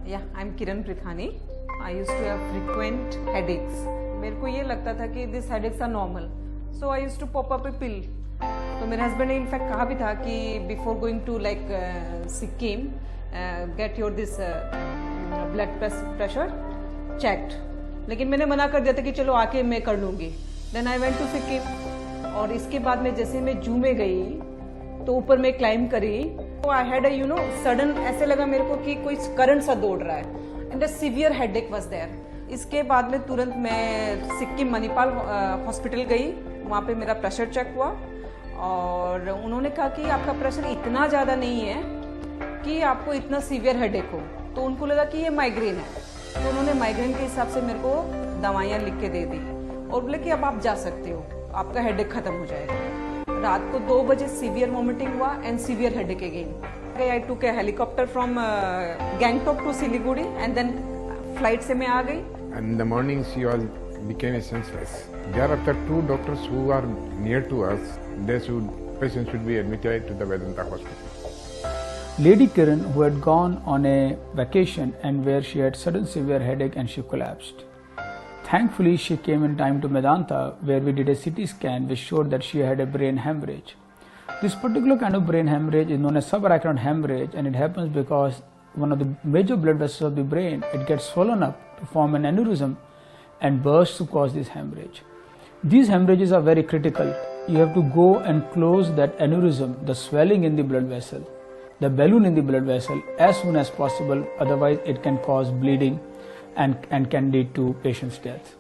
Yeah, I'm Kiran Prithani. I used to have frequent headaches. मेरे को ये लगता था कि this headaches are normal. So I used to pop up a pill. तो मेरे हस्बैंड ने इनफैक्ट कहा भी था कि before going to like Sikkim get your this blood pressure checked, लेकिन मैंने मना कर दिया था कि चलो आके मैं कर लूँगी. Then I went to Sikkim और इसके बाद में जैसे मैं जू में गई तो ऊपर में क्लाइंब करी तो I had you know sudden ऐसे लगा मेरे को कि कोई करंट सा दौड़ रहा है and the severe headache was there. इसके बाद में तुरंत मैं सिक्किम मणिपाल हॉस्पिटल गई. वहाँ पे मेरा प्रेशर चेक हुआ और उन्होंने कहा कि आपका प्रेशर इतना ज़्यादा नहीं है कि आपको इतना सीवियर हेडेक हो. तो उनको लगा कि ये माइग्रेन है, तो उन्होंने माइग्रेन के हिसाब से मेरे को दवाइयाँ लिख के दे दी और बोले कि अब आप जा सकते हो, आपका हेडेक खत्म हो जाएगा. रात को 2 बजे सीवियर वॉमिटिंग हुआ and severe headache again. I took a helicopter from Gangtok to Siliguri and then flight से मैं आ गई. And in the morning she all became senseless. Thereafter 2 doctors who are near to us, patient should be admitted to the Vedanta hospital. Lady Kiran, who had gone on a vacation and where she had sudden severe headache and she collapsed. Thankfully, she came in time to Medanta, where we did a CT scan which showed that she had a brain hemorrhage. This particular kind of brain hemorrhage is known as subarachnoid hemorrhage, and it happens because one of the major blood vessels of the brain, it gets swollen up to form an aneurysm and bursts to cause this hemorrhage. These hemorrhages are very critical. You have to go and close that aneurysm, the swelling in the blood vessel, the balloon in the blood vessel as soon as possible, otherwise it can cause bleeding and can lead to patient's death.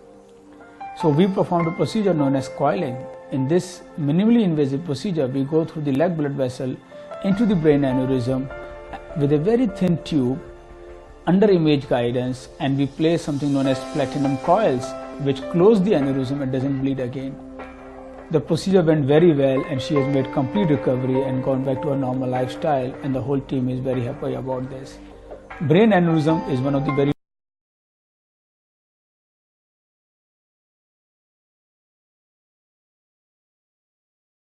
So we performed a procedure known as coiling. In this minimally invasive procedure, we go through the leg blood vessel into the brain aneurysm with a very thin tube under image guidance, and we place something known as platinum coils which close the aneurysm and doesn't bleed again. The procedure went very well and she has made complete recovery and gone back to her normal lifestyle, and the whole team is very happy about this. Brain aneurysm is one of the very